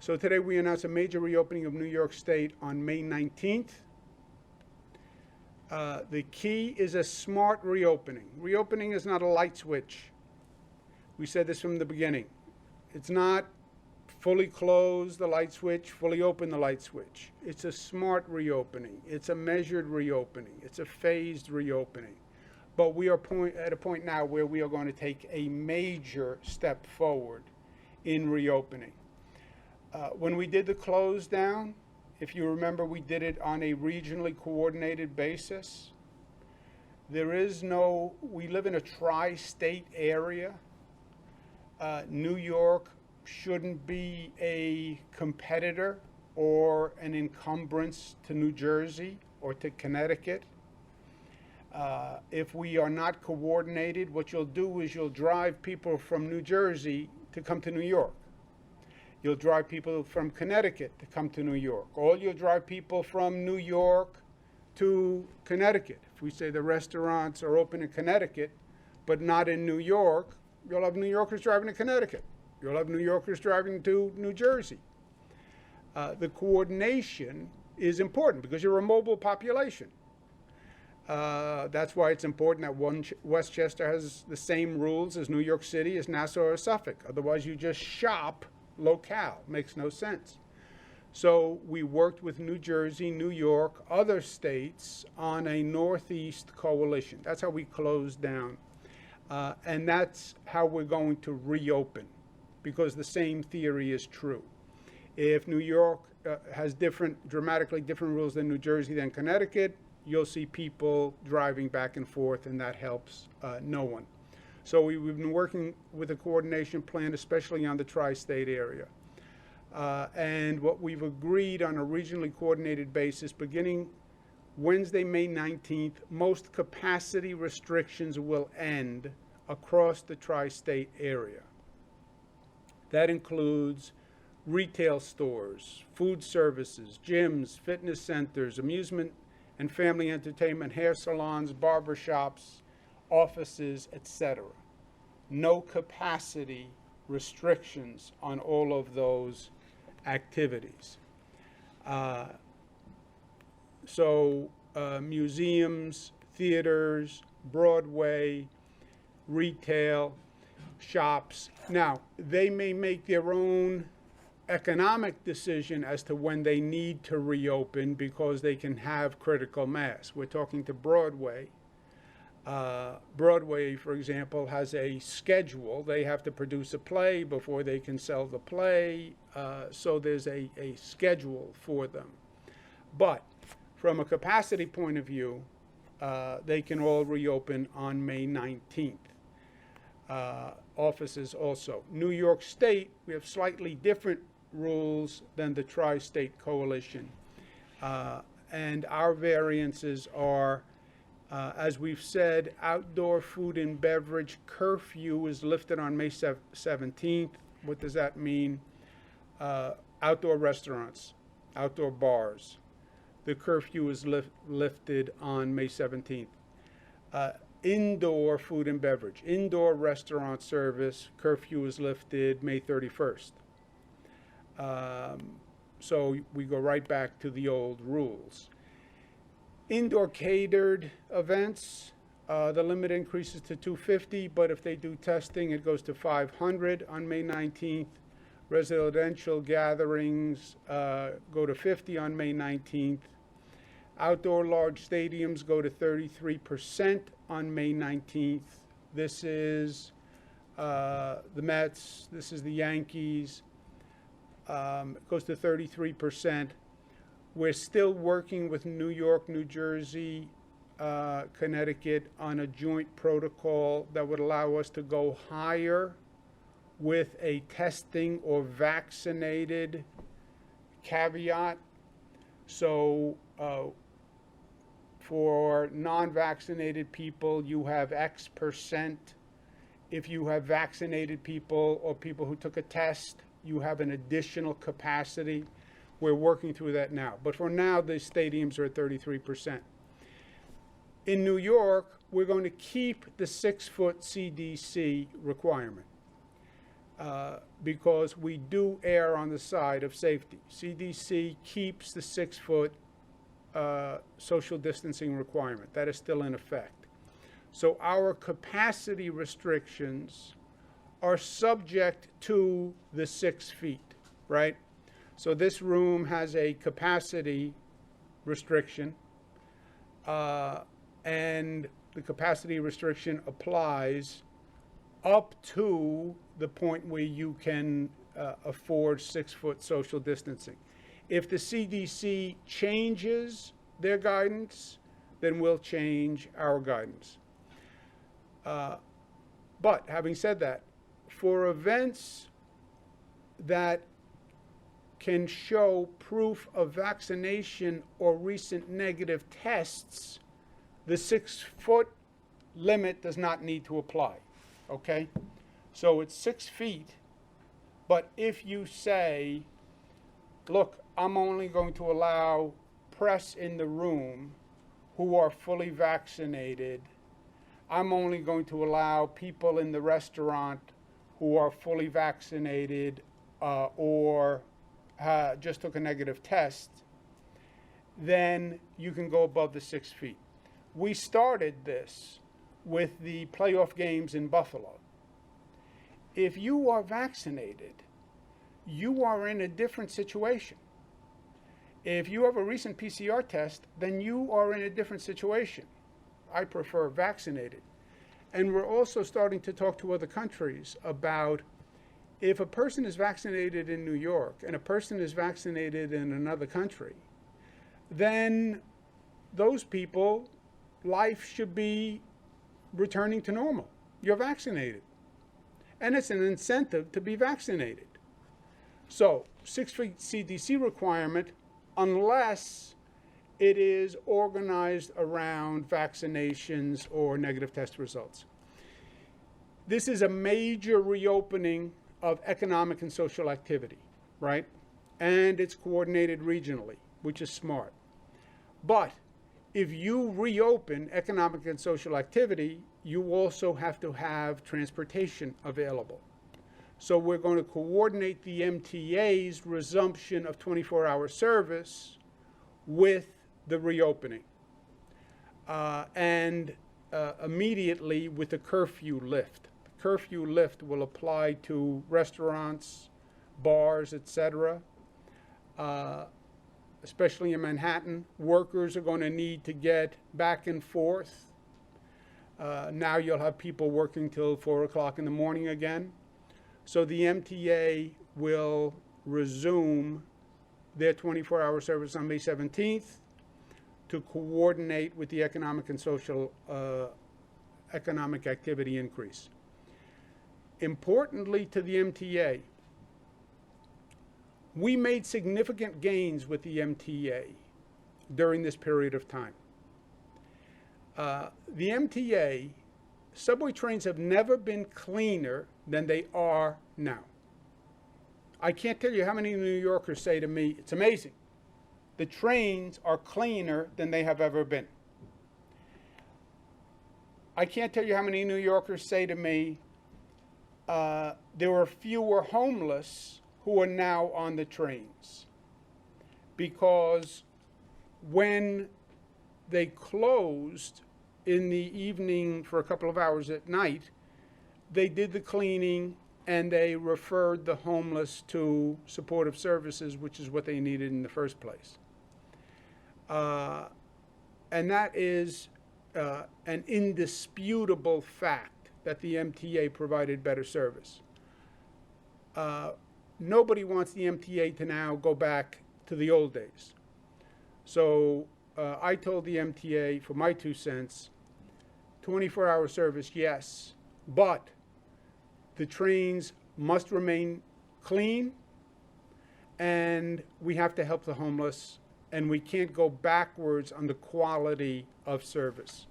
So today we announced a major reopening of New York State on May 19th. The key is a smart reopening. Reopening is not a light switch. We said this from the beginning. It's not fully close the light switch, fully open the light switch. It's a smart reopening. It's a measured reopening. It's a phased reopening. But we are at a point now where we are going to take a major step forward in reopening. When we did the close down, if you remember, we did it on a regionally coordinated basis. We live in a tri-state area. New York shouldn't be a competitor or an encumbrance to New Jersey or to Connecticut. If we are not coordinated, what you'll do is you'll drive people from New Jersey to come to New York. You'll drive people from Connecticut to come to New York. Or you'll drive people from New York to Connecticut. If we say the restaurants are open in Connecticut, but not in New York, you'll have New Yorkers driving to Connecticut. You'll have New Yorkers driving to New Jersey. The coordination is important because you're a mobile population. That's why it's important that Westchester has the same rules as New York City, as Nassau, or Suffolk. Otherwise, you just shop locale. Makes no sense. So we worked with New Jersey, New York, other states on a Northeast coalition. That's how we closed down. And that's how we're going to reopen, because the same theory is true. If New York has dramatically different rules than New Jersey, than Connecticut, you'll see people driving back and forth, and that helps no one. So we've been working with a coordination plan, especially on the tri-state area. And what we've agreed on a regionally coordinated basis, beginning Wednesday, May 19th, most capacity restrictions will end across the tri-state area. That includes retail stores, food services, gyms, fitness centers, amusement and family entertainment, hair salons, barbershops, offices, etc. No capacity restrictions on all of those activities. Museums, theaters, Broadway, retail, shops. Now, they may make their own economic decision as to when they need to reopen because they can have critical mass. We're talking to Broadway. Broadway, for example, has a schedule. They have to produce a play before they can sell the play. So there's a schedule for them. But from a capacity point of view, they can all reopen on May 19th. Offices also. New York State, we have slightly different rules than the tri-state coalition. And our variances are, as we've said, outdoor food and beverage curfew is lifted on May 17th. What does that mean? Outdoor restaurants, outdoor bars. The curfew is lifted on May 17th. Indoor food and beverage, indoor restaurant service, curfew is lifted May 31st. So we go right back to the old rules. Indoor catered events, the limit increases to 250, but if they do testing, it goes to 500 on May 19th. Residential gatherings go to 50 on May 19th. Outdoor large stadiums go to 33% on May 19th. This is the Mets, this is the Yankees. It goes to 33%. We're still working with New York, New Jersey, Connecticut on a joint protocol that would allow us to go higher with a testing or vaccinated caveat. So for non-vaccinated people, you have X percent. If you have vaccinated people or people who took a test, you have an additional capacity. We're working through that now. But for now, the stadiums are at 33%. In New York, we're going to keep the 6-foot CDC requirement. because we do err on the side of safety. CDC keeps the 6-foot social distancing requirement. That is still in effect. So our capacity restrictions are subject to the 6 feet, right? So this room has a capacity restriction, and the capacity restriction applies up to the point where you can afford 6-foot social distancing. If the CDC changes their guidance, then we'll change our guidance. But having said that, for events that can show proof of vaccination or recent negative tests, the 6-foot limit does not need to apply, okay? So it's 6 feet, but if you say, look, I'm only going to allow press in the room who are fully vaccinated, I'm only going to allow people in the restaurant who are fully vaccinated or just took a negative test, then you can go above the 6 feet. We started this with the playoff games in Buffalo. If you are vaccinated, you are in a different situation. If you have a recent PCR test, then you are in a different situation. I prefer vaccinated. And we're also starting to talk to other countries about if a person is vaccinated in New York and a person is vaccinated in another country, then those people, life should be returning to normal. You're vaccinated. And it's an incentive to be vaccinated. So, 6 feet CDC requirement, unless it is organized around vaccinations or negative test results. This is a major reopening of economic and social activity, right? And it's coordinated regionally, which is smart. But if you reopen economic and social activity, you also have to have transportation available. So we're going to coordinate the MTA's resumption of 24-hour service with the reopening. And immediately with the curfew lift. The curfew lift will apply to restaurants, bars, etc. Especially in Manhattan, workers are going to need to get back and forth. Now you'll have people working till 4 o'clock in the morning again. So the MTA will resume their 24-hour service on May 17th to coordinate with the economic and social economic activity increase. Importantly to the MTA, we made significant gains with the MTA during this period of time. The MTA, subway trains have never been cleaner than they are now. I can't tell you how many New Yorkers say to me, it's amazing. The trains are cleaner than they have ever been. I can't tell you how many New Yorkers say to me, there are fewer homeless who are now on the trains. Because when they closed in the evening for a couple of hours at night, they did the cleaning and they referred the homeless to supportive services, which is what they needed in the first place. And that is an indisputable fact that the MTA provided better service. Nobody wants the MTA to now go back to the old days. So I told the MTA, for my 2 cents, 24-hour service, yes, but the trains must remain clean, and we have to help the homeless, and we can't go backwards on the quality of service.